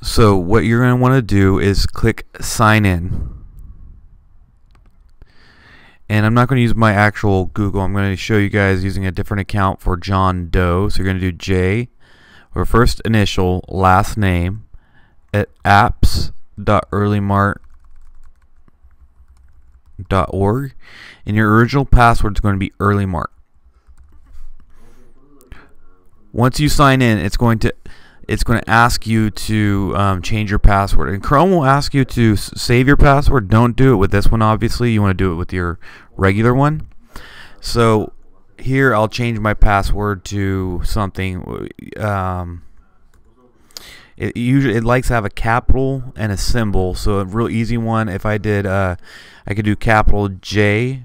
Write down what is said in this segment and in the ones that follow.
So what you're going to want to do is click sign in. And I'm not going to use my actual Google. I'm going to show you guys using a different account for John Doe. So you're going to do J, or first initial, last name, at apps.earlymart.org, and your original password is going to be earlymart. Once you sign in, it's going to ask you to change your password, and Chrome will ask you to save your password. Don't do it with this one, obviously. You want to do it with your regular one. So here I'll change my password to something. It likes to have a capital and a symbol, so a real easy one. If I did, I could do capital J,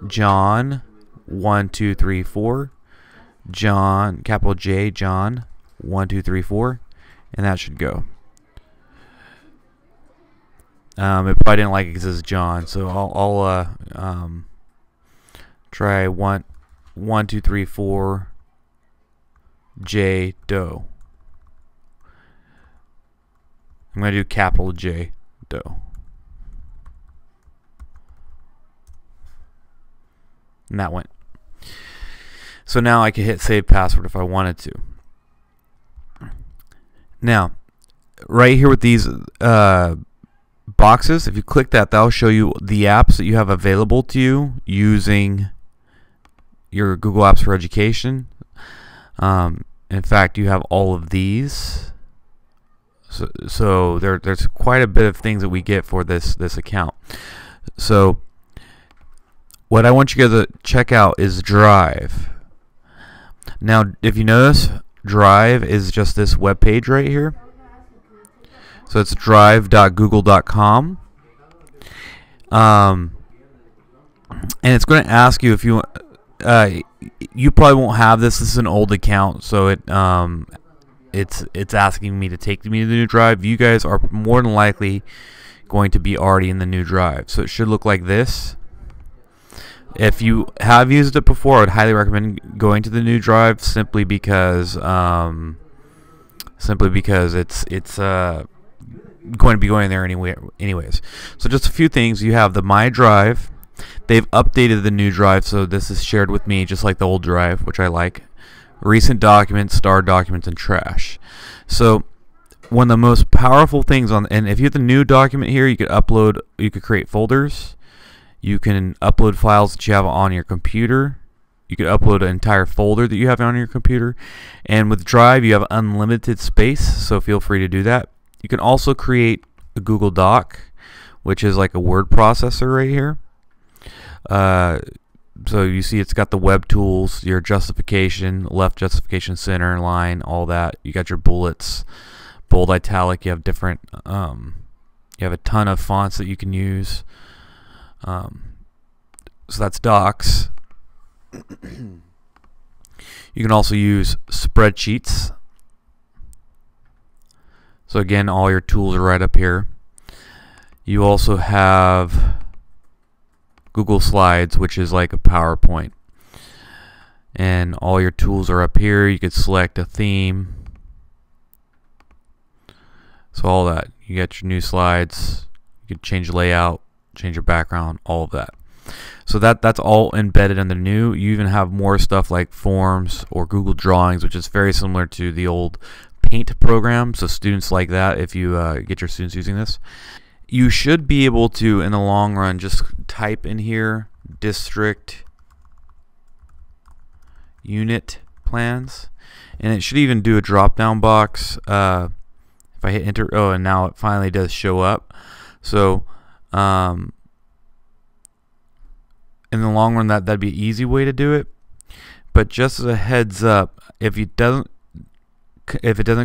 John, 1 2 3 4, John, capital J, John, 1 2 3 4, and that should go. It probably didn't like it because it's John, so I'll try 1 2 3 4 J Doe. I'm going to do capital J Doe. And that went. So now I can hit save password if I wanted to. Now, right here with these boxes, if you click that, that'll show you the apps that you have available to you using your Google Apps for Education. In fact, you have all of these. So there's quite a bit of things that we get for this account. So what I want you guys to check out is Drive. Now, if you notice, Drive is just this web page right here. So it's drive.google.com. And it's going to ask you if you you probably won't have this. This is an old account, so it's asking me to take me to the new Drive. You guys are more than likely going to be already in the new Drive, so it should look like this. If you have used it before, I'd highly recommend going to the new Drive, simply because it's going to be going there anyways. So just a few things. You have the My Drive. They've updated the new Drive, so this is shared with me just like the old Drive, which I like. Recent documents, starred documents, and trash. So one of the most powerful things and if you have the new document here, you could create folders. You can upload files that you have on your computer. You could upload an entire folder that you have on your computer. And with Drive, you have unlimited space, so feel free to do that. You can also create a Google Doc, which is like a word processor right here. So you see it's got the web tools, your justification, left justification, center, line, all that. You got your bullets, bold, italic. You have different, you have a ton of fonts that you can use. So that's Docs. You can also use spreadsheets. So again, all your tools are right up here. You also have Google Slides, which is like a PowerPoint. And all your tools are up here. You could select a theme. So all that. You got your new slides. You could change layout, change your background, all of that. So that's all embedded in the new. You even have more stuff like Forms or Google Drawings, which is very similar to the old Paint program. So students like that, if you get your students using this. You should be able to, in the long run, just type in here district unit plans, and it should even do a drop-down box. If I hit enter, oh, and now it finally does show up. So in the long run, that'd be an easy way to do it. But just as a heads up, if it doesn't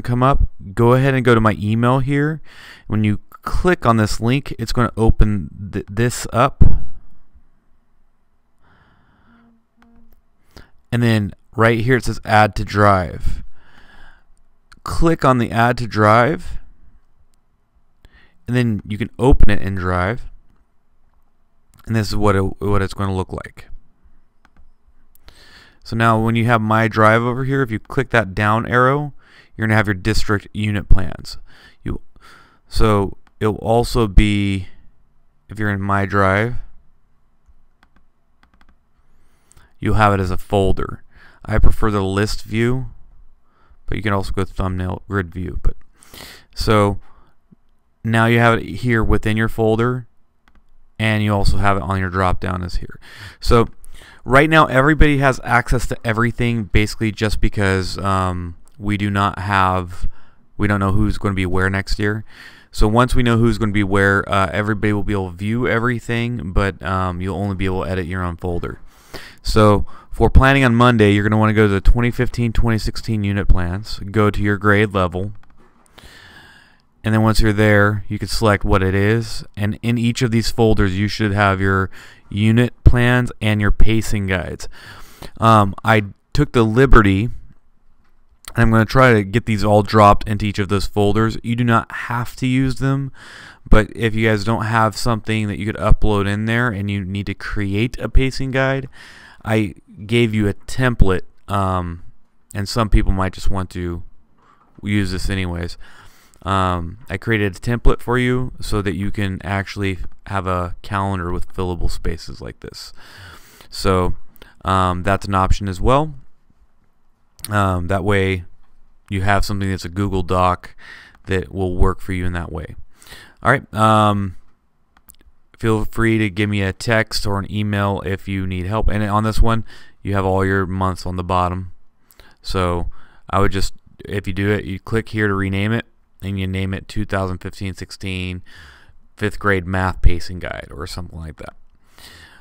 come up, go ahead and go to my email here. When you click on this link, it's going to open this up, and then right here it says add to Drive. Click on the add to Drive, and then you can open it in Drive, and this is what it's going to look like. So now when you have My Drive over here, if you click that down arrow, you're going to have your district unit plans. So it'll also be, if you're in My Drive, you'll have it as a folder. I prefer the list view, but you can also go thumbnail grid view. But so now you have it here within your folder, and you also have it on your drop down as here. So right now everybody has access to everything, basically just because we don't know who's going to be where next year. So once we know who's going to be where, everybody will be able to view everything, but you'll only be able to edit your own folder. So for planning on Monday, you're going to want to go to the 2015-2016 unit plans, go to your grade level, and then once you're there, you can select what it is, and in each of these folders you should have your unit plans and your pacing guides. I took the liberty, and I'm going to try to get these all dropped into each of those folders. You do not have to use them, but if you guys don't have something that you could upload in there and you need to create a pacing guide, I gave you a template, and some people might just want to use this anyways. I created a template for you so that you can actually have a calendar with fillable spaces like this. So that's an option as well. That way you have something that's a Google Doc that will work for you in that way. Alright, feel free to give me a text or an email if you need help. And on this one, you have all your months on the bottom. So I would just, if you do it, you click here to rename it, and you name it 2015-16 5th grade math pacing guide or something like that.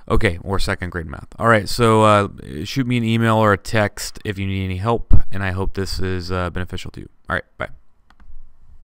Okay, or 2nd grade math. Alright, so shoot me an email or a text if you need any help, and I hope this is beneficial to you. Alright, bye.